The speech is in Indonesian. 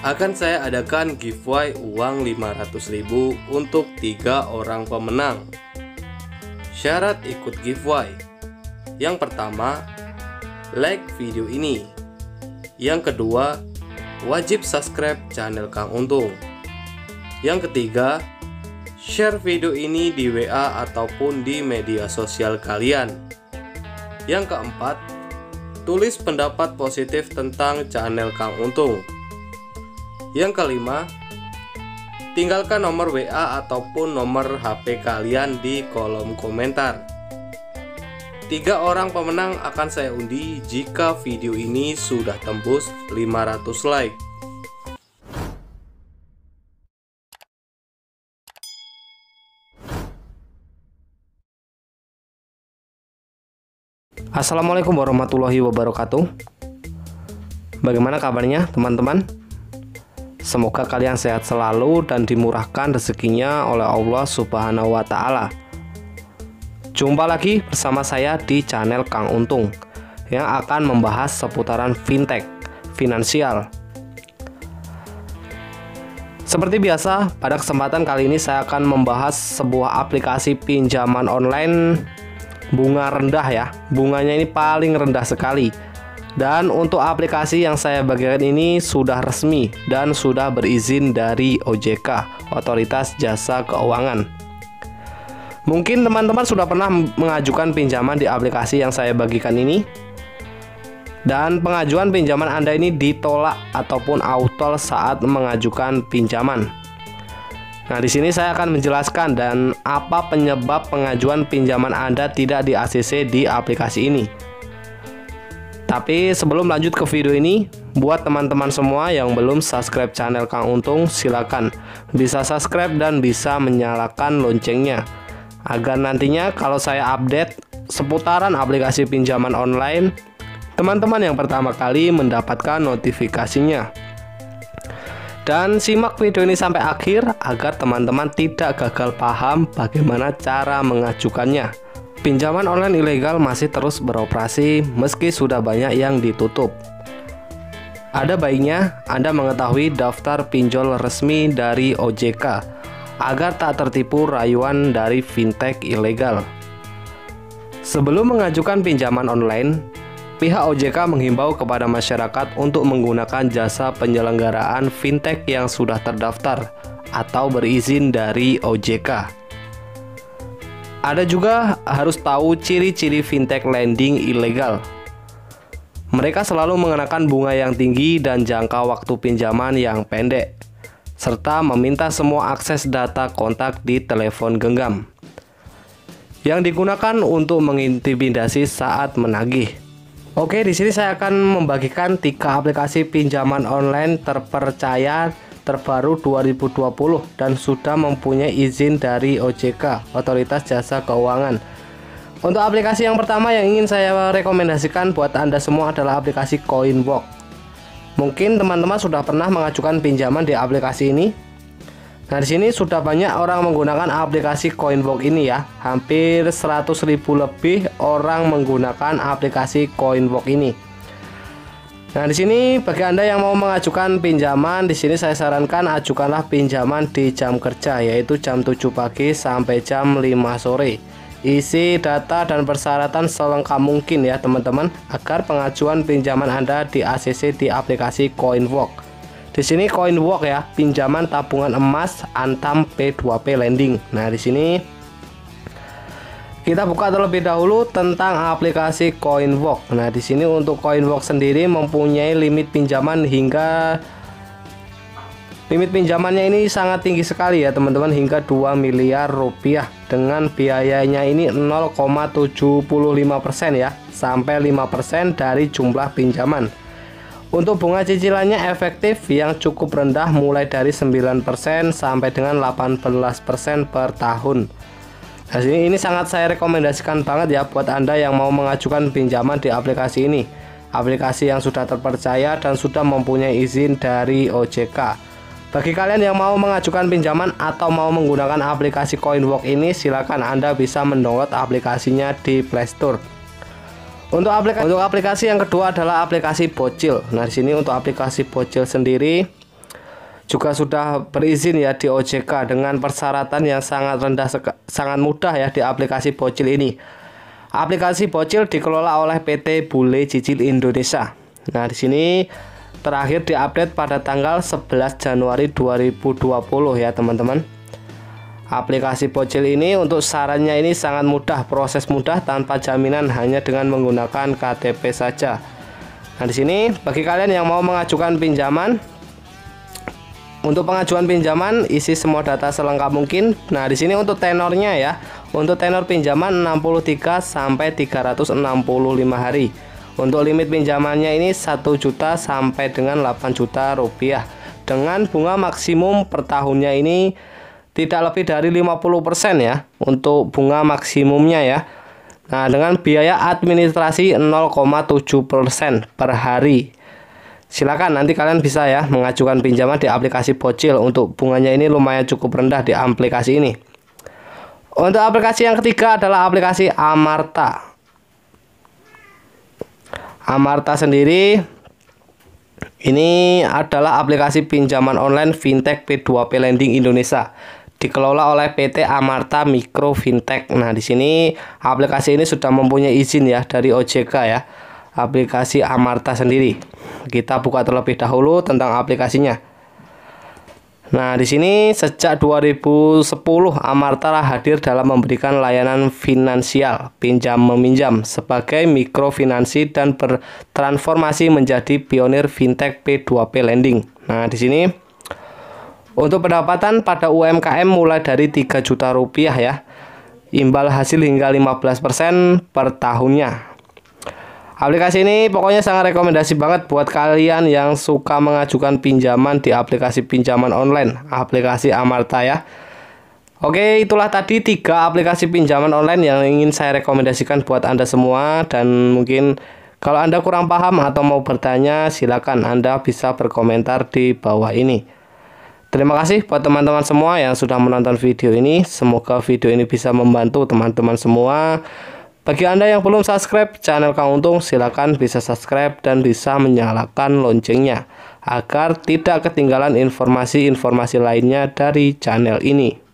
akan saya adakan giveaway uang 500.000 untuk 3 orang pemenang. Syarat ikut giveaway: yang pertama, like video ini. Yang kedua, wajib subscribe channel Kang Untung. Yang ketiga, share video ini di WA ataupun di media sosial kalian. Yang keempat, tulis pendapat positif tentang channel Kang Untung. Yang kelima, tinggalkan nomor WA ataupun nomor HP kalian di kolom komentar. 3 orang pemenang akan saya undi jika video ini sudah tembus 500 like. Assalamualaikum warahmatullahi wabarakatuh. Bagaimana kabarnya teman-teman? Semoga kalian sehat selalu dan dimurahkan rezekinya oleh Allah Subhanahu wa Ta'ala. Jumpa lagi bersama saya di channel Kang Untung yang akan membahas seputaran fintech, finansial. Seperti biasa, pada kesempatan kali ini saya akan membahas sebuah aplikasi pinjaman online bunga rendah ya. Bunganya ini paling rendah sekali. Dan untuk aplikasi yang saya bagikan ini sudah resmi dan sudah berizin dari OJK, Otoritas Jasa Keuangan. Mungkin teman-teman sudah pernah mengajukan pinjaman di aplikasi yang saya bagikan ini. Dan pengajuan pinjaman Anda ini ditolak ataupun autol saat mengajukan pinjaman. Nah, di sini saya akan menjelaskan dan apa penyebab pengajuan pinjaman Anda tidak di ACC di aplikasi ini. Tapi sebelum lanjut ke video ini, buat teman-teman semua yang belum subscribe channel Kang Untung, silakan bisa subscribe dan bisa menyalakan loncengnya agar nantinya kalau saya update seputaran aplikasi pinjaman online, teman-teman yang pertama kali mendapatkan notifikasinya. Dan simak video ini sampai akhir agar teman-teman tidak gagal paham bagaimana cara mengajukannya. Pinjaman online ilegal masih terus beroperasi meski sudah banyak yang ditutup. Ada baiknya Anda mengetahui daftar pinjol resmi dari OJK agar tak tertipu rayuan dari fintech ilegal. Sebelum mengajukan pinjaman online, pihak OJK menghimbau kepada masyarakat untuk menggunakan jasa penyelenggaraan fintech yang sudah terdaftar atau berizin dari OJK. Ada juga harus tahu ciri-ciri fintech lending ilegal. Mereka selalu mengenakan bunga yang tinggi dan jangka waktu pinjaman yang pendek, serta meminta semua akses data kontak di telepon genggam yang digunakan untuk mengintimidasi saat menagih. Oke, di sini saya akan membagikan 3 aplikasi pinjaman online terpercaya terbaru 2020 dan sudah mempunyai izin dari OJK, Otoritas Jasa Keuangan. Untuk aplikasi yang pertama yang ingin saya rekomendasikan buat Anda semua adalah aplikasi Coinbox. Mungkin teman-teman sudah pernah mengajukan pinjaman di aplikasi ini. Nah, di sini sudah banyak orang menggunakan aplikasi Coinbox ini ya. Hampir 100.000 lebih orang menggunakan aplikasi Coinbox ini. Nah, di sini bagi Anda yang mau mengajukan pinjaman, di sini saya sarankan ajukanlah pinjaman di jam kerja, yaitu jam 7 pagi sampai jam 5 sore. Isi data dan persyaratan selengkap mungkin ya teman-teman, agar pengajuan pinjaman Anda di ACC di aplikasi Coinbox. Di sini Coinbox ya, pinjaman tabungan emas Antam P2P lending. Nah, di sini kita buka terlebih dahulu tentang aplikasi Coinbox. Nah, di sini untuk Coinbox sendiri mempunyai limit pinjamannya ini sangat tinggi sekali ya teman-teman, hingga 2 miliar rupiah dengan biayanya ini 0,75% ya, sampai 5% dari jumlah pinjaman. Untuk bunga cicilannya efektif yang cukup rendah, mulai dari 9% sampai dengan 18% per tahun. Nah, ini sangat saya rekomendasikan banget ya buat Anda yang mau mengajukan pinjaman di aplikasi ini. Aplikasi yang sudah terpercaya dan sudah mempunyai izin dari OJK. Bagi kalian yang mau mengajukan pinjaman atau mau menggunakan aplikasi Coinbox ini, silakan Anda bisa mendownload aplikasinya di Play Store. Untuk aplikasi yang kedua adalah aplikasi Bocil. Nah, di sini untuk aplikasi Bocil sendiri juga sudah berizin ya di OJK dengan persyaratan yang sangat rendah, sangat mudah ya di aplikasi Bocil ini. Aplikasi Bocil dikelola oleh PT Bule Cicil Indonesia. Nah, di sini terakhir diupdate pada tanggal 11 Januari 2020 ya teman-teman. Aplikasi Bocil ini untuk sarannya ini sangat mudah, proses mudah tanpa jaminan, hanya dengan menggunakan KTP saja. Nah, di sini bagi kalian yang mau mengajukan pinjaman, untuk pengajuan pinjaman isi semua data selengkap mungkin. Nah, di sini untuk tenornya ya. Untuk tenor pinjaman 63 sampai 365 hari. Untuk limit pinjamannya ini 1 juta sampai dengan 8 juta rupiah. Dengan bunga maksimum per tahunnya ini tidak lebih dari 50% ya untuk bunga maksimumnya ya. Nah, dengan biaya administrasi 0,7% per hari. Silakan nanti kalian bisa ya mengajukan pinjaman di aplikasi Bocil. Untuk bunganya ini lumayan cukup rendah di aplikasi ini. Untuk aplikasi yang ketiga adalah aplikasi Amarta. Amarta sendiri ini adalah aplikasi pinjaman online fintech P2P Lending Indonesia. Dikelola oleh PT Amarta Mikro Fintech. Nah, di sini aplikasi ini sudah mempunyai izin ya dari OJK ya. Aplikasi Amarta sendiri. Kita buka terlebih dahulu tentang aplikasinya. Nah, di sini sejak 2010 Amarta hadir dalam memberikan layanan finansial pinjam meminjam sebagai mikrofinansi dan bertransformasi menjadi pionir fintech P2P Lending. Nah, di sini untuk pendapatan pada UMKM mulai dari 3 juta rupiah ya. Imbal hasil hingga 15% per tahunnya. Aplikasi ini pokoknya sangat rekomendasi banget buat kalian yang suka mengajukan pinjaman di aplikasi pinjaman online, aplikasi Amarta ya. Oke, itulah tadi 3 aplikasi pinjaman online yang ingin saya rekomendasikan buat Anda semua. Dan mungkin kalau Anda kurang paham atau mau bertanya, silakan Anda bisa berkomentar di bawah ini. Terima kasih buat teman-teman semua yang sudah menonton video ini. Semoga video ini bisa membantu teman-teman semua. Bagi Anda yang belum subscribe channel Kang Untung, silakan bisa subscribe dan bisa menyalakan loncengnya agar tidak ketinggalan informasi-informasi lainnya dari channel ini.